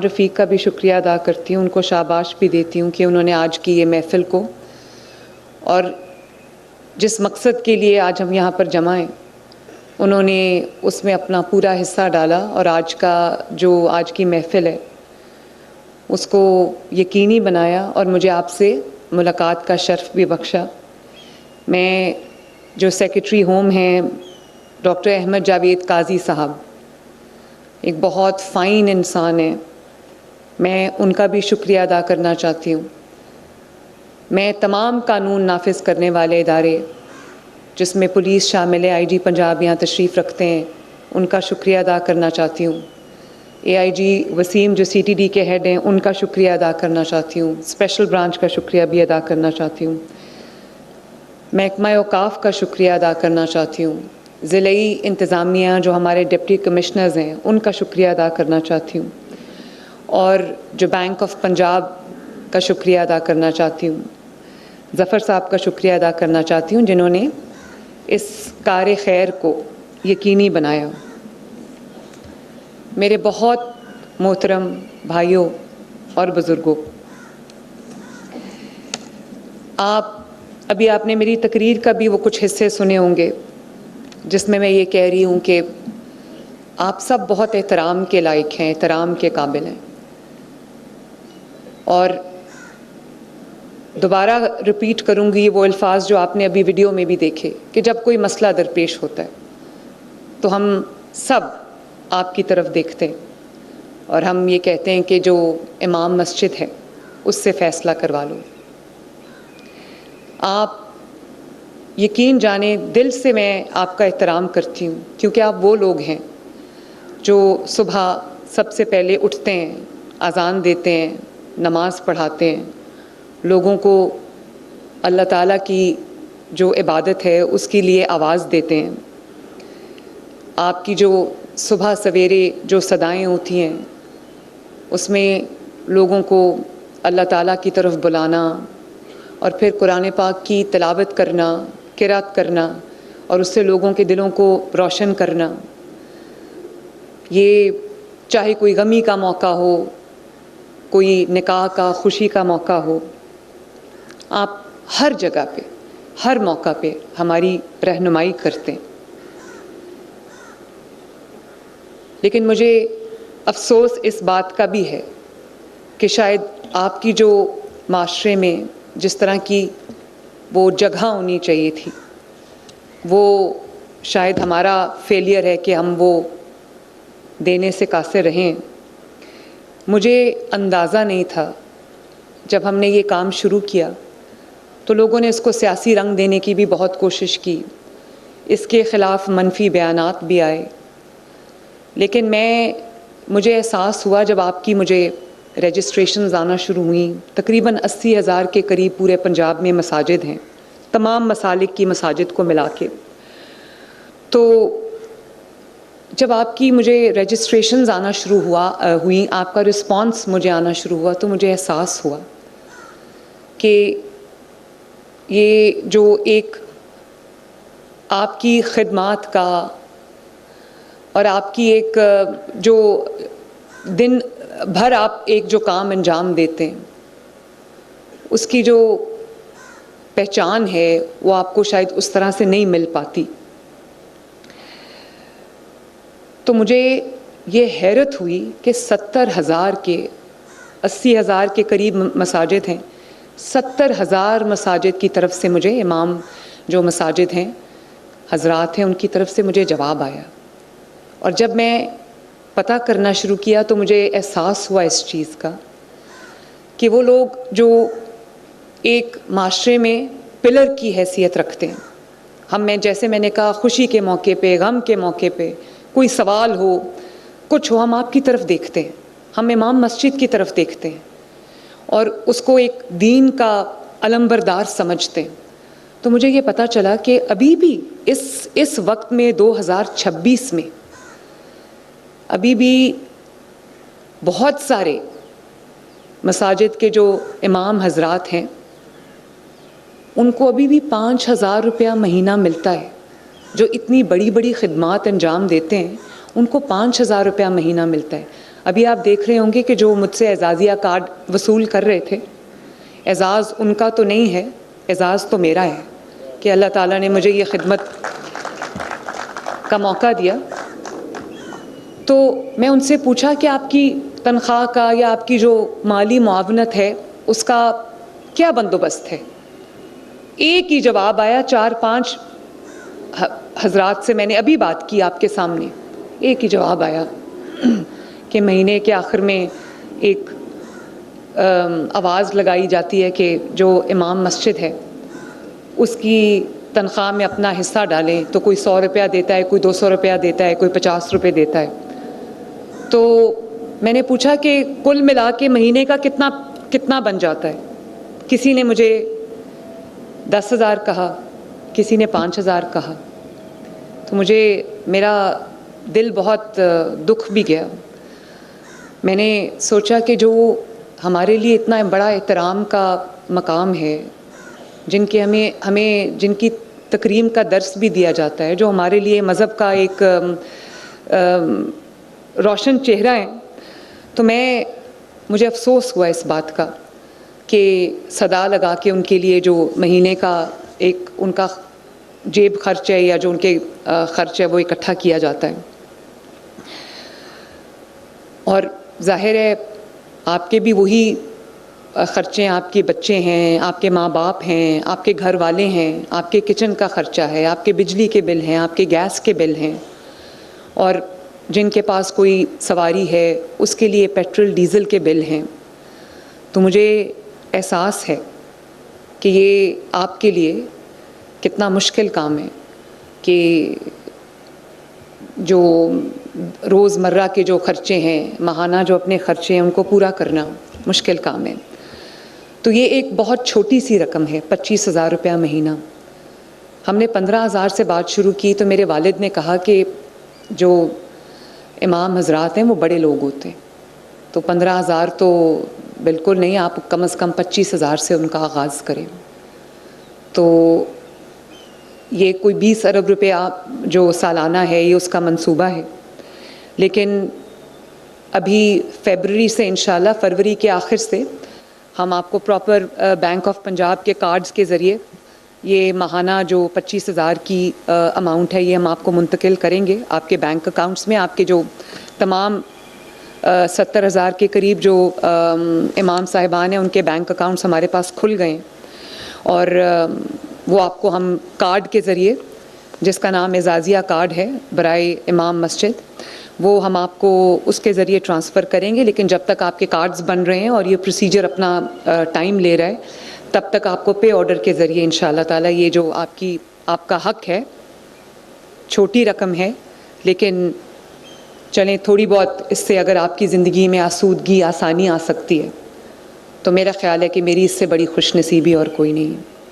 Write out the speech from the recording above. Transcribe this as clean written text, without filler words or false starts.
رفیق کا بھی شکریہ ادا کرتی ہوں، ان کو شاباش بھی دیتی ہوں کہ انہوں نے آج کی یہ محفل کو اور جس مقصد کے لیے آج ہم یہاں پر جمع ہیں انہوں نے اس میں اپنا پورا حصہ ڈالا اور آج کی محفل ہے اس کو یقینی بنایا اور مجھے آپ سے ملاقات کا شرف بھی بخشا۔ میں جو سیکریٹری ہوم ہیں ڈاکٹر احمد جاوید قاضی صاحب ایک بہت فائن انسان ہیں، میں ان کا بھی شکریہ ادا کرنا چاہتی ہوں۔ میں تمام قانون نافذ کرنے والے ادارے جس میں پولیس شامل ہے، آئی جی پنجاب یہاں تشریف رکھتے ہیں، ان کا شکریہ ادا کرنا چاہتی ہوں۔ اے آئی جی وسیم جو سی ٹی ڈی کے ہیڈ ہیں ان کا شکریہ ادا کرنا چاہتی ہوں، اسپیشل برانچ کا شکریہ بھی ادا کرنا چاہتی ہوں، محکمہ اوقاف کا شکریہ ادا کرنا چاہتی ہوں، ضلعی انتظامیہ جو ہمارے ڈپٹی کمشنرز ہیں ان کا شکریہ ادا کرنا چاہتی ہوں، اور جو بینک آف پنجاب کا شکریہ ادا کرنا چاہتی ہوں، ظفر صاحب کا شکریہ ادا کرنا چاہتی ہوں جنہوں نے اس کار خیر کو یقینی بنایا۔ میرے بہت محترم بھائیوں اور بزرگوں، آپ نے میری تقریر کا بھی وہ کچھ حصے سنے ہوں گے جس میں یہ کہہ رہی ہوں کہ آپ سب بہت احترام کے لائق ہیں، احترام کے قابل ہیں، اور دوبارہ ریپیٹ کروں گی وہ الفاظ جو آپ نے ابھی ویڈیو میں بھی دیکھے کہ جب کوئی مسئلہ درپیش ہوتا ہے تو ہم سب آپ کی طرف دیکھتے ہیں اور ہم یہ کہتے ہیں کہ جو امام مسجد ہے اس سے فیصلہ کروا لو۔ آپ یقین جانیں دل سے میں آپ کا احترام کرتی ہوں کیونکہ آپ وہ لوگ ہیں جو صبح سب سے پہلے اٹھتے ہیں، اذان دیتے ہیں، نماز پڑھاتے ہیں، لوگوں کو اللہ تعالیٰ کی جو عبادت ہے اس کے لیے آواز دیتے ہیں۔ آپ کی جو صبح سویرے جو صدائیں ہوتی ہیں اس میں لوگوں کو اللہ تعالیٰ کی طرف بلانا اور پھر قرآن پاک کی تلاوت کرنا، قرأت کرنا اور اس سے لوگوں کے دلوں کو روشن کرنا، یہ چاہے کوئی غمی کا موقع ہو، کوئی نکاح کا، خوشی کا موقع ہو، آپ ہر جگہ پہ ہر موقع پہ ہماری رہنمائی کرتے ہیں۔ لیکن مجھے افسوس اس بات کا بھی ہے کہ شاید آپ کی جو معاشرے میں جس طرح کی وہ جگہ ہونی چاہیے تھی وہ شاید ہمارا فیلئر ہے کہ ہم وہ دینے سے قاصر رہیں۔ مجھے اندازہ نہیں تھا جب ہم نے یہ کام شروع کیا تو لوگوں نے اس کو سیاسی رنگ دینے کی بھی بہت کوشش کی، اس کے خلاف منفی بیانات بھی آئے، لیکن مجھے احساس ہوا جب آپ کی مجھے رجسٹریشنز آنا شروع ہوئیں، تقریباً 80,000 کے قریب پورے پنجاب میں مساجد ہیں، تمام مسالک کی مساجد کو ملا کے، تو جب آپ کی مجھے رجسٹریشنز آنا شروع ہوئیں، آپ کا رسپانس مجھے آنا شروع ہوا تو مجھے احساس ہوا کہ یہ جو ایک آپ کی خدمات کا اور آپ کی ایک جو دن بھر آپ ایک جو کام انجام دیتے ہیں اس کی جو پہچان ہے وہ آپ کو شاید اس طرح سے نہیں مل پاتی۔ تو مجھے یہ حیرت ہوئی کہ 70,000 کے 80,000 کے قریب مساجد ہیں، 70,000 مساجد کی طرف سے مجھے امام جو مساجد ہیں حضرات ہیں ان کی طرف سے مجھے جواب آیا، اور جب میں پتہ کرنا شروع کیا تو مجھے احساس ہوا اس چیز کا کہ وہ لوگ جو ایک معاشرے میں پلر کی حیثیت رکھتے ہیں، جیسے میں نے کہا خوشی کے موقع پہ، غم کے موقع پہ، کوئی سوال ہو، کچھ ہو، ہم آپ کی طرف دیکھتے ہیں، ہم امام مسجد کی طرف دیکھتے ہیں اور اس کو ایک دین کا علمبردار سمجھتے ہیں۔ تو مجھے یہ پتہ چلا کہ ابھی بھی اس وقت میں 2026 میں ابھی بھی بہت سارے مساجد کے جو امام حضرات ہیں ان کو ابھی بھی 5,000 روپیہ مہینہ ملتا ہے، جو اتنی بڑی بڑی خدمات انجام دیتے ہیں ان کو 5,000 روپیہ مہینہ ملتا ہے۔ ابھی آپ دیکھ رہے ہوں گے کہ جو مجھ سے اعزازیہ کارڈ وصول کر رہے تھے، اعزاز ان کا تو نہیں ہے، اعزاز تو میرا ہے کہ اللہ تعالیٰ نے مجھے یہ خدمت کا موقع دیا۔ تو میں ان سے پوچھا کہ آپ کی تنخواہ کا یا آپ کی جو مالی معاونت ہے اس کا کیا بندوبست ہے؟ ایک ہی جواب آیا، 4-5 حضرات سے میں نے ابھی بات کی آپ کے سامنے، ایک ہی جواب آیا کہ مہینے کے آخر میں ایک آواز لگائی جاتی ہے کہ جو امام مسجد ہے اس کی تنخواہ میں اپنا حصہ ڈالیں، تو کوئی 100 روپیہ دیتا ہے، کوئی 200 روپیہ دیتا ہے، کوئی 50 روپے دیتا ہے۔ تو میں نے پوچھا کہ کل ملا کے مہینے کا کتنا بن جاتا ہے؟ کسی نے مجھے 10,000 کہا، کسی نے 5,000 کہا۔ تو مجھے میرا دل بہت دکھ بھی گیا۔ میں نے سوچا کہ جو ہمارے لیے اتنا بڑا احترام کا مقام ہے، جن کی تکریم کا درس بھی دیا جاتا ہے، جو ہمارے لیے مذہب کا ایک روشن چہرہ ہے، تو مجھے افسوس ہوا اس بات کا کہ صدا لگا کے ان کے لیے جو مہینے کا ایک ان کا جیب خرچ ہے یا جو ان کے خرچ ہے وہ اکٹھا کیا جاتا ہے۔ اور ظاہر ہے آپ کے بھی وہی خرچے، آپ کے بچے ہیں، آپ کے ماں باپ ہیں، آپ کے گھر والے ہیں، آپ کے کچن کا خرچہ ہے، آپ کے بجلی کے بل ہیں، آپ کے گیس کے بل ہیں، اور جن کے پاس کوئی سواری ہے اس کے لیے پیٹرول ڈیزل کے بل ہیں۔ تو مجھے احساس ہے کہ یہ آپ کے لیے کتنا مشکل کام ہے کہ جو روزمرہ کے جو خرچے ہیں، ماہانہ جو اپنے خرچے ہیں ان کو پورا کرنا مشکل کام ہے۔ تو یہ ایک بہت چھوٹی سی رقم ہے، 25,000 روپیہ مہینہ۔ ہم نے 15,000 سے بات شروع کی تو میرے والد نے کہا کہ جو امام حضرات ہیں وہ بڑے لوگ ہوتے ہیں، تو 15,000 تو بالکل نہیں، آپ کم از کم 25,000 سے ان کا آغاز کریں۔ تو یہ کوئی 20 ارب روپیہ جو سالانہ ہے یہ اس کا منصوبہ ہے، لیکن ابھی فیبرری سے انشاءاللہ، فروری کے آخر سے ہم آپ کو پراپر بینک آف پنجاب کے کارڈز کے ذریعے یہ ماہانہ جو 25,000 کی اماؤنٹ ہے یہ ہم آپ کو منتقل کریں گے آپ کے بینک اکاؤنٹس میں۔ آپ کے جو تمام 70,000 کے قریب جو امام صاحبان ہیں ان کے بینک اکاؤنٹس ہمارے پاس کھل گئے ہیں، اور وہ آپ کو ہم کارڈ کے ذریعے، جس کا نام اعزازیہ کارڈ ہے برائے امام مسجد، وہ ہم آپ کو اس کے ذریعے ٹرانسفر کریں گے۔ لیکن جب تک آپ کے کارڈز بن رہے ہیں اور یہ پروسیجر اپنا ٹائم لے رہا ہے، تب تک آپ کو پے آرڈر کے ذریعے انشاءاللہ تعالیٰ یہ جو آپ کا حق ہے، چھوٹی رقم ہے لیکن چلیں تھوڑی بہت اس سے اگر آپ کی زندگی میں آسودگی، آسانی آ سکتی ہے تو میرا خیال ہے کہ میری اس سے بڑی خوش نصیبی اور کوئی نہیں ہے۔